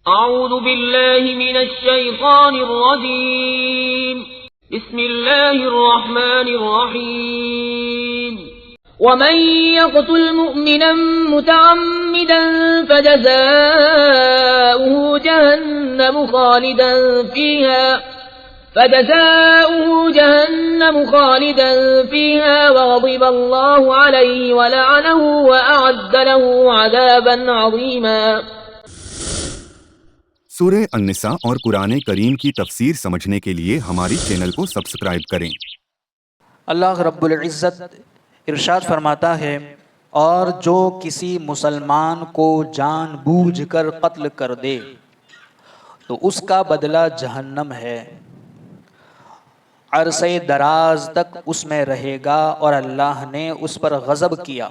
أعوذ بالله من الشيطان الرجيم. بسم الله الرحمن الرحيم. ومن يقتل مؤمنا متعمدا فجزاؤه جهنم خالدا فيها وغضب الله عليه ولعنه وأعد له عذابا عظيما. سورہ النساء اور قرآن کریم کی تفسیر سمجھنے کے لیے ہماری چینل کو سبسکرائب کریں۔ اللہ رب العزت ارشاد فرماتا ہے، اور جو کسی مسلمان کو جان بوجھ کر قتل کر دے تو اس کا بدلہ جہنم ہے، عرصے دراز تک اس میں رہے گا، اور اللہ نے اس پر غضب کیا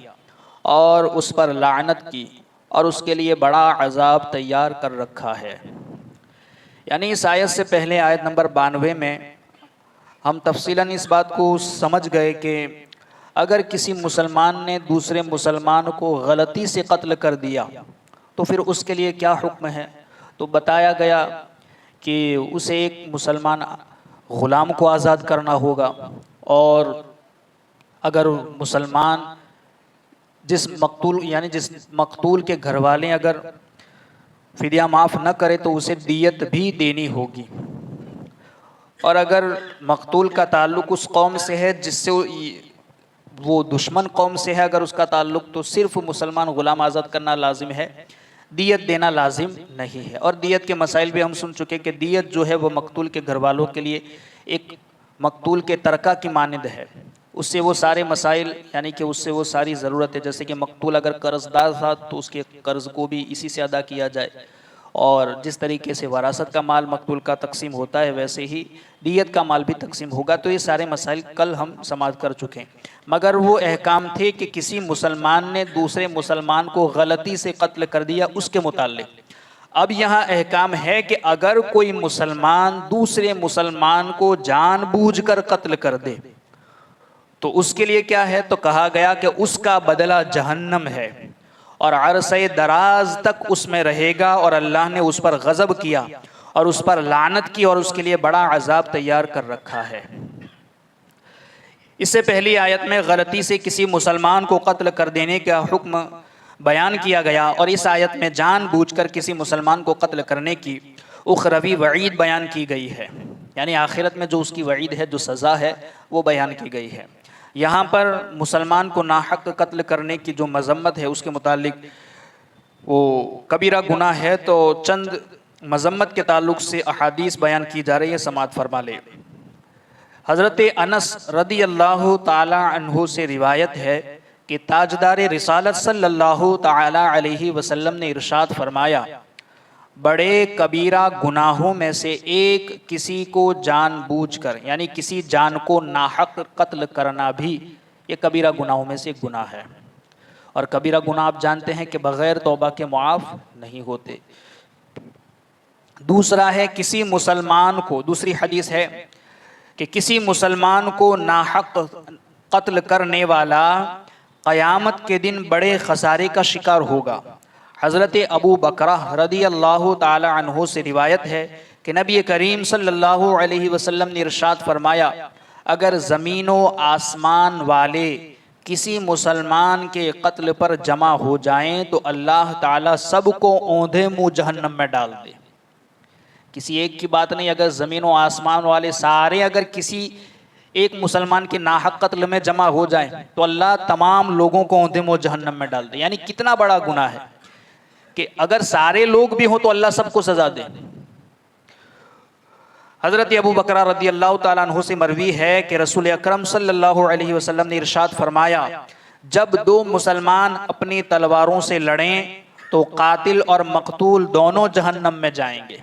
اور اس پر لعنت کی، اور اس کے لیے بڑا عذاب تیار کر رکھا ہے۔ یعنی اس آیت سے پہلے آیت نمبر 92 میں ہم تفصیلاً اس بات کو سمجھ گئے کہ اگر کسی مسلمان نے دوسرے مسلمان کو غلطی سے قتل کر دیا تو پھر اس کے لیے کیا حکم ہے، تو بتایا گیا کہ اسے ایک مسلمان غلام کو آزاد کرنا ہوگا، اور اگر مسلمان جس مقتول کے گھر والے اگر فدیہ معاف نہ کرے تو اسے دیت بھی دینی ہوگی، اور اگر مقتول کا تعلق اس قوم سے ہے جس سے وہ دشمن قوم سے ہے، اگر اس کا تعلق، تو صرف مسلمان غلام آزاد کرنا لازم ہے، دیت دینا لازم نہیں ہے۔ اور دیت کے مسائل بھی ہم سن چکے کہ دیت جو ہے وہ مقتول کے گھر والوں کے لیے ایک مقتول کے ترکہ کی مانند ہے، اس سے وہ سارے مسائل، یعنی کہ اس سے وہ ساری ضرورت ہے، جیسے کہ مقتول اگر قرض دار تھا تو اس کے قرض کو بھی اسی سے ادا کیا جائے، اور جس طریقے سے وراثت کا مال مقتول کا تقسیم ہوتا ہے ویسے ہی دیت کا مال بھی تقسیم ہوگا۔ تو یہ سارے مسائل کل ہم سماعت کر چکے ہیں، مگر وہ احکام تھے کہ کسی مسلمان نے دوسرے مسلمان کو غلطی سے قتل کر دیا اس کے متعلق۔ اب یہاں احکام ہے کہ اگر کوئی مسلمان دوسرے مسلمان کو جان بوجھ کر قتل کر دے تو اس کے لیے کیا ہے، تو کہا گیا کہ اس کا بدلہ جہنم ہے، اور عرصے دراز تک اس میں رہے گا، اور اللہ نے اس پر غضب کیا اور اس پر لعنت کی، اور اس کے لیے بڑا عذاب تیار کر رکھا ہے۔ اس سے پہلی آیت میں غلطی سے کسی مسلمان کو قتل کر دینے کا حکم بیان کیا گیا، اور اس آیت میں جان بوجھ کر کسی مسلمان کو قتل کرنے کی اخروی وعید بیان کی گئی ہے، یعنی آخرت میں جو اس کی وعید ہے، جو سزا ہے، وہ بیان کی گئی ہے۔ یہاں پر مسلمان کو ناحق قتل کرنے کی جو مذمت ہے اس کے متعلق وہ کبیرہ گناہ ہے، تو چند مذمت کے تعلق سے احادیث بیان کی جا رہی ہے، سماعت فرما لے۔ حضرت انس رضی اللہ تعالی عنہ سے روایت ہے کہ تاجدار رسالت صلی اللہ تعالی علیہ وسلم نے ارشاد فرمایا، بڑے کبیرہ گناہوں میں سے ایک کسی کو جان بوجھ کر، یعنی کسی جان کو ناحق قتل کرنا بھی یہ کبیرہ گناہوں میں سے ایک گناہ ہے، اور کبیرہ گناہ آپ جانتے ہیں کہ بغیر توبہ کے معاف نہیں ہوتے۔ دوسرا ہے کسی مسلمان کو، دوسری حدیث ہے کہ کسی مسلمان کو ناحق قتل کرنے والا قیامت کے دن بڑے خسارے کا شکار ہوگا۔ حضرت ابو بکرہ رضی اللہ تعالی عنہ سے روایت ہے کہ نبی کریم صلی اللہ علیہ وسلم نے ارشاد فرمایا، اگر زمین و آسمان والے کسی مسلمان کے قتل پر جمع ہو جائیں تو اللہ تعالیٰ سب کو اوندھے منہ جہنم میں ڈال دے۔ کسی ایک کی بات نہیں، اگر زمین و آسمان والے سارے اگر کسی ایک مسلمان کے ناحق قتل میں جمع ہو جائیں تو اللہ تمام لوگوں کو اوندھے منہ جہنم میں ڈال دے۔ یعنی کتنا بڑا گناہ ہے کہ اگر سارے لوگ بھی ہوں تو اللہ سب کو سزا دے۔ حضرت ابو بکرہ رضی اللہ تعالیٰ عنہ سے مروی ہے کہ رسول اکرم صلی اللہ علیہ وسلم نے ارشاد فرمایا، جب دو مسلمان اپنی تلواروں سے لڑیں تو قاتل اور مقتول دونوں جہنم میں جائیں گے،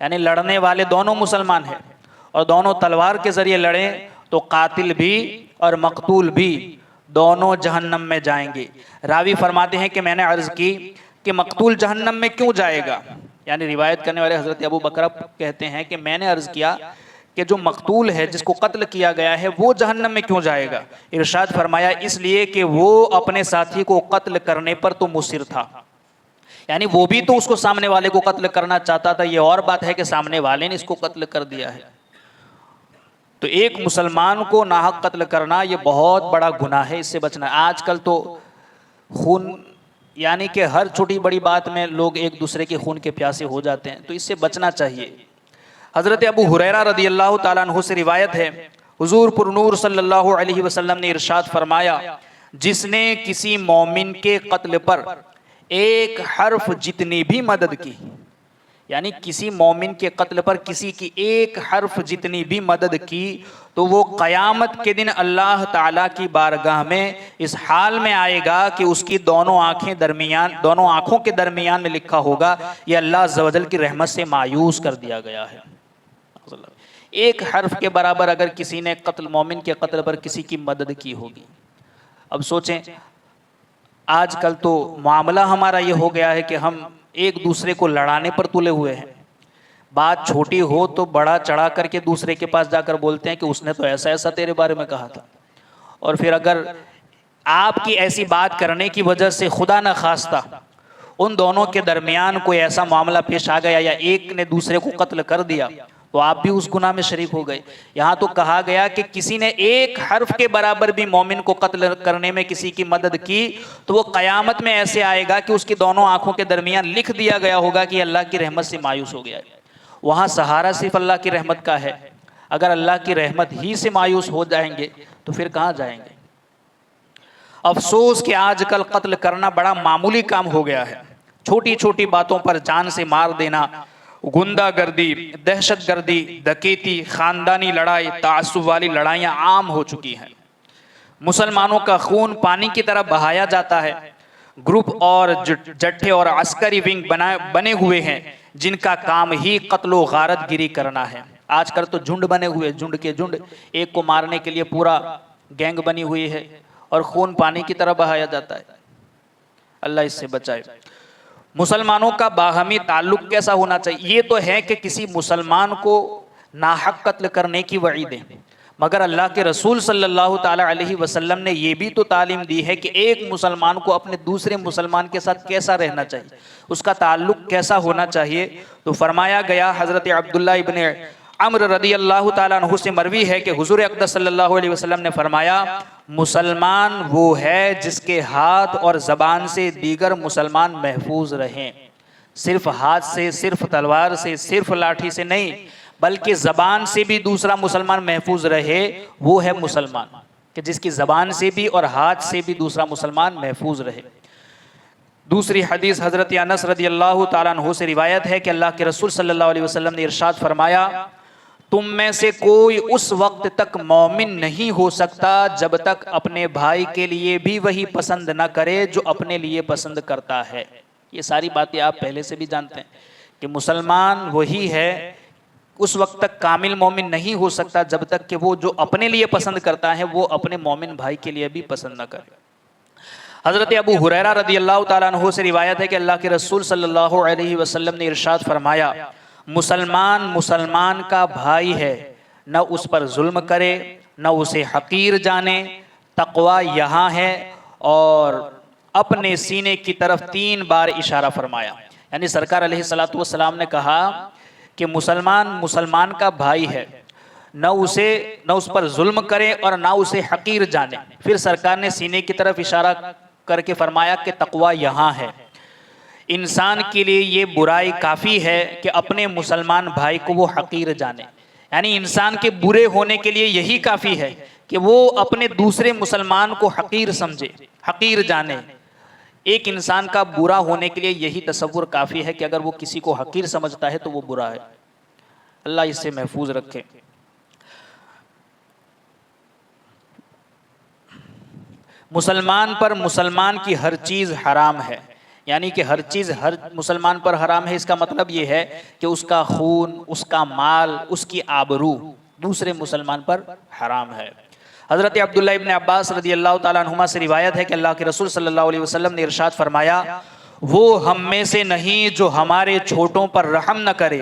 یعنی لڑنے والے دونوں مسلمان ہیں اور دونوں تلوار کے ذریعے لڑیں تو قاتل بھی اور مقتول بھی دونوں جہنم میں جائیں گے۔ راوی فرماتے ہیں کہ میں نے عرض کی کہ مقتول جہنم میں کیوں جائے گا، یعنی روایت کرنے والے حضرت ابو بکر کہتے ہیں کہ میں نے عرض کیا کہ جو مقتول ہے، جس کو قتل کیا گیا ہے، وہ جہنم میں کیوں جائے گا؟ ارشاد فرمایا، اس لیے کہ وہ اپنے ساتھی کو قتل کرنے پر تو مصر تھا، یعنی وہ بھی تو اس کو سامنے والے کو قتل کرنا چاہتا تھا، یہ اور بات ہے کہ سامنے والے نے اس کو قتل کر دیا ہے۔ تو ایک مسلمان کو ناحق قتل کرنا یہ بہت بڑا گناہ ہے، اس سے بچنا۔ آج کل تو خون یعنی کہ ہر چھوٹی بڑی بات میں لوگ ایک دوسرے کے خون کے پیاسے ہو جاتے ہیں، تو اس سے بچنا چاہیے۔ حضرت ابو ہریرہ رضی اللہ تعالیٰ عنہ سے روایت ہے، حضور پر نور صلی اللہ علیہ وسلم نے ارشاد فرمایا، جس نے کسی مومن کے قتل پر ایک حرف جتنی بھی مدد کی، یعنی کسی مومن کے قتل پر کسی کی ایک حرف جتنی بھی مدد کی، تو وہ قیامت کے دن اللہ تعالیٰ کی بارگاہ میں اس حال میں آئے گا کہ اس کی دونوں آنکھوں کے درمیان میں لکھا ہوگا، یہ اللہ عز و جل کی رحمت سے مایوس کر دیا گیا ہے۔ ایک حرف کے برابر اگر کسی نے مومن کے قتل پر کسی کی مدد کی ہوگی۔ اب سوچیں، آج کل تو معاملہ ہمارا یہ ہو گیا ہے کہ ہم ایک دوسرے کو لڑانے پر تلے ہوئے ہیں۔ بات چھوٹی ہو تو بڑا چڑھا کر کے دوسرے کے پاس جا کر بولتے ہیں کہ اس نے تو ایسا ایسا تیرے بارے میں کہا تھا، اور پھر اگر آپ کی ایسی بات کرنے کی وجہ سے خدا نہ خواستہ ان دونوں کے درمیان کوئی ایسا معاملہ پیش آ گیا یا ایک نے دوسرے کو قتل کر دیا، تو آپ بھی اس گناہ میں شریک ہو گئے۔ یہاں تو کہا گیا کہ کسی نے ایک حرف کے برابر بھی مومن کو قتل کرنے میں کسی کی مدد کی، تو وہ قیامت میں ایسے آئے گا کہ اس کی دونوں آنکھوں کے درمیان لکھ دیا گیا ہوگا کہ اللہ کی رحمت سے مایوس ہو گیا ہے۔ وہاں سہارا صرف اللہ کی رحمت کا ہے۔ اگر اللہ کی رحمت ہی سے مایوس ہو جائیں گے تو پھر کہاں جائیں گے؟ افسوس کہ آج کل قتل کرنا بڑا معمولی کام ہو گیا ہے۔ چھوٹی چھوٹی باتوں پر جان سے مار دینا، گنڈا گردی، دہشت گردی، ڈکیتی، خاندانی لڑائی، تعصب والی لڑائیاں عام ہو چکی ہیں۔ مسلمانوں کا خون پانی کی طرح بہایا جاتا ہے۔ گروپ اور جٹھے اور عسکری ونگ بنے ہوئے ہیں جن کا کام ہی قتل و غارت گیری کرنا ہے۔ آج کل تو جھنڈ بنے ہوئے، جھنڈ کے جھنڈ، ایک کو مارنے کے لیے پورا گینگ بنی ہوئی ہے اور خون پانی کی طرح بہایا جاتا ہے۔ اللہ اس سے بچائے۔ مسلمانوں کا باہمی تعلق کیسا ہونا چاہیے؟ یہ تو ہے کہ کسی مسلمان کو ناحق قتل کرنے کی وعیدیں، مگر اللہ کے رسول صلی اللہ تعالی علیہ وسلم نے یہ بھی تو تعلیم دی ہے کہ ایک مسلمان کو اپنے دوسرے مسلمان کے ساتھ کیسا رہنا چاہیے، اس کا تعلق کیسا ہونا چاہیے۔ تو فرمایا گیا، حضرت عبداللہ ابن عمرو رضی اللہ تعالیٰ عنہ سے مروی ہے کہ حضور اقدس صلی اللہ علیہ وسلم نے فرمایا، مسلمان وہ ہے جس کے ہاتھ اور زبان سے دیگر مسلمان محفوظ رہیں۔ صرف ہاتھ سے، صرف تلوار سے، صرف لاٹھی سے نہیں، بلکہ زبان سے بھی دوسرا مسلمان محفوظ رہے، وہ ہے مسلمان، کہ جس کی زبان سے بھی اور ہاتھ سے بھی دوسرا مسلمان محفوظ رہے۔ دوسری حدیث حضرت انس رضی اللہ تعالیٰ عنہ سے روایت ہے کہ اللہ کے رسول صلی اللہ علیہ وسلم نے ارشاد فرمایا، تم میں سے کوئی اس وقت تک مومن نہیں ہو سکتا جب تک اپنے بھائی کے لیے بھی وہی پسند نہ کرے جو اپنے لیے پسند کرتا ہے۔ یہ ساری باتیں آپ پہلے سے بھی جانتے ہیں کہ مسلمان وہی ہے، اس وقت تک کامل مومن نہیں ہو سکتا جب تک کہ وہ جو اپنے لیے پسند کرتا ہے وہ اپنے مومن بھائی کے لیے بھی پسند نہ کرے۔ حضرت ابو ہریرہ رضی اللہ تعالیٰ عنہ سے روایت ہے کہ اللہ کے رسول صلی اللہ علیہ وسلم نے ارشاد فرمایا، مسلمان مسلمان کا بھائی ہے، نہ اس پر ظلم کرے نہ اسے حقیر جانے، تقوی یہاں ہے، اور اپنے سینے کی طرف 3 بار اشارہ فرمایا۔ یعنی سرکار علیہ الصلوۃ والسلام نے کہا کہ مسلمان مسلمان کا بھائی ہے، نہ اس پر ظلم کرے اور نہ اسے حقیر جانے۔ پھر سرکار نے سینے کی طرف اشارہ کر کے فرمایا کہ تقوی یہاں ہے۔ انسان کے لیے یہ برائی کافی ہے کہ اپنے مسلمان بھائی کو وہ حقیر جانے، یعنی انسان کے برے ہونے کے لیے یہی کافی ہے کہ وہ اپنے دوسرے مسلمان کو حقیر سمجھے، حقیر جانے۔ ایک انسان کا برا ہونے کے لیے یہی تصور کافی ہے کہ اگر وہ کسی کو حقیر سمجھتا ہے تو وہ برا ہے۔ اللہ اس سے محفوظ رکھے۔ مسلمان پر مسلمان کی ہر چیز حرام ہے، یعنی کہ ہر چیز ہر مسلمان پر حرام ہے۔ اس کا مطلب یہ ہے کہ اس کا خون، اس کا مال، اس کی آبرو دوسرے مسلمان پر حرام ہے۔ حضرت عبداللہ ابن عباس رضی اللہ تعالیٰ عنہما سے روایت ہے کہ اللہ کے رسول صلی اللہ علیہ وسلم نے ارشاد فرمایا، وہ ہم میں سے نہیں جو ہمارے چھوٹوں پر رحم نہ کرے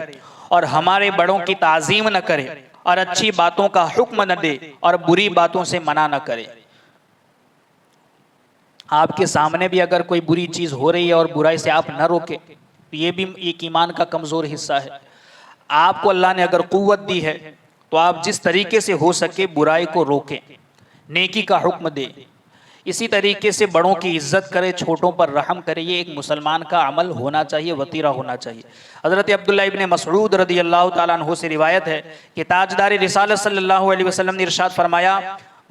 اور ہمارے بڑوں کی تعظیم نہ کرے اور اچھی باتوں کا حکم نہ دے اور بری باتوں سے منع نہ کرے۔ آپ کے سامنے بھی اگر کوئی بری چیز ہو رہی ہے اور برائی سے آپ نہ روکے تو یہ بھی ایک ایمان کا کمزور حصہ ہے۔ آپ کو اللہ نے اگر قوت دی ہے تو آپ جس طریقے سے ہو سکے برائی کو روکیں، نیکی کا حکم دے، اسی طریقے سے بڑوں کی عزت کرے، چھوٹوں پر رحم کرے۔ یہ ایک مسلمان کا عمل ہونا چاہیے، وطیرہ ہونا چاہیے۔ حضرت عبداللہ ابن مسعود رضی اللہ تعالیٰ عنہ سے روایت ہے کہ تاجدار رسالت صلی اللہ علیہ وسلم نے ارشاد فرمایا،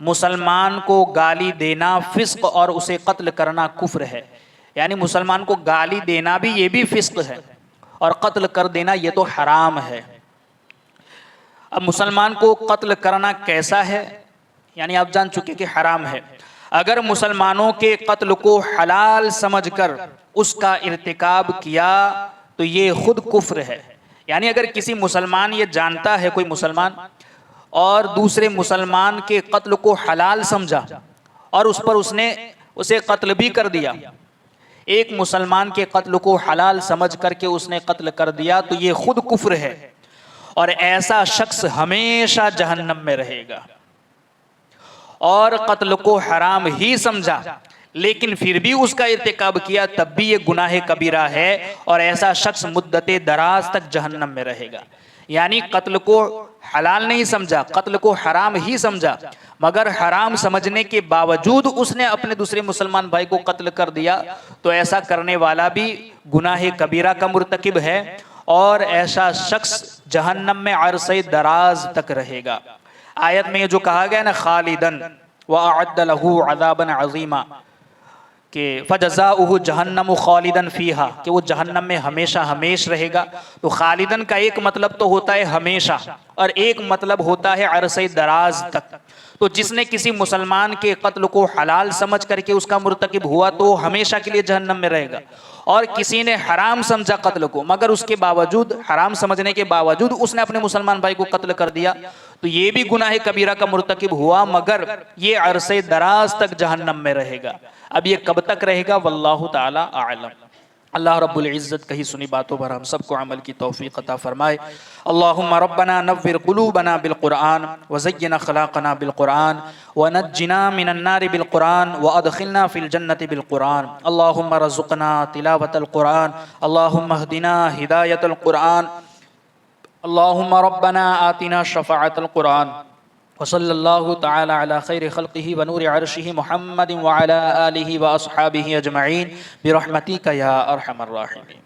مسلمان کو گالی دینا فسق اور اسے قتل کرنا کفر ہے۔ یعنی مسلمان کو گالی دینا بھی یہ بھی فسق ہے، اور قتل کر دینا یہ تو حرام ہے۔ اب مسلمان کو قتل کرنا کیسا ہے؟ یعنی آپ جان چکے کہ حرام ہے۔ اگر مسلمانوں کے قتل کو حلال سمجھ کر اس کا ارتکاب کیا تو یہ خود کفر ہے۔ یعنی اگر کسی مسلمان یہ جانتا ہے، کوئی مسلمان، اور دوسرے مسلمان کے قتل کو حلال سمجھا اور اس پر اس نے اسے قتل بھی کر دیا، ایک مسلمان کے قتل کو حلال سمجھ کر کے اس نے قتل کر دیا تو یہ خود کفر ہے، اور ایسا شخص ہمیشہ جہنم میں رہے گا۔ اور قتل کو حرام ہی سمجھا لیکن پھر بھی اس کا ارتکاب کیا تب بھی یہ گناہ کبیرہ ہے، اور ایسا شخص مدت دراز تک جہنم میں رہے گا۔ یعنی قتل کو حلال نہیں سمجھا، قتل کو حرام ہی سمجھا، مگر حرام سمجھنے کے باوجود اس نے اپنے دوسرے مسلمان بھائی کو قتل کر دیا تو ایسا کرنے والا بھی گناہ کبیرہ کا مرتکب ہے، اور ایسا شخص جہنم میں عرصہ دراز تک رہے گا۔ آیت میں یہ جو کہا گیا نا خالدن وَأَعَدَّ لَهُ عَذَابًا عَظِيمًا، کہ فَجَزَاؤُهُ جَهَنَّمُ خَالِدًا فِيهَا، کہ وہ جہنم میں ہمیشہ ہمیش رہے گا۔ تو خالدن کا ایک مطلب تو ہوتا ہے ہمیشہ، اور ایک مطلب ہوتا ہے عرصہ دراز تک۔ تو جس نے کسی مسلمان کے قتل کو حلال سمجھ کر کے اس کا مرتکب ہوا تو وہ ہمیشہ کے لیے جہنم میں رہے گا، اور کسی نے حرام سمجھا قتل کو مگر اس کے باوجود، حرام سمجھنے کے باوجود اس نے اپنے مسلمان بھائی کو قتل کر دیا تو یہ بھی گناہ کبیرہ کا مرتکب ہوا، مگر یہ عرصہ دراز تک جہنم میں رہے گا۔ اب یہ کب تک رہے گا واللہ تعالی اعلم۔ اللہ رب العزت کہی سنی باتوں پر ہم سب کو عمل کی توفیق عطا فرمائے۔ اللہم ربنا نور قلوبنا بالقرآن وزین اخلاقنا بالقرآن ونجنا من النار بالقرآن وادخلنا فی الجنة بالقرآن۔ اللہم رزقنا تلاوة القرآن، اللہم اہدنا ہدایت القرآن، اللہم ربنا آتنا شفاعت القرآن۔ وصلی اللہ تعالی علی خیر خلقہ ونور عرشہ محمد وعلی آلہ واصحابہ اجمعین برحمتک یا ارحم الراحمین۔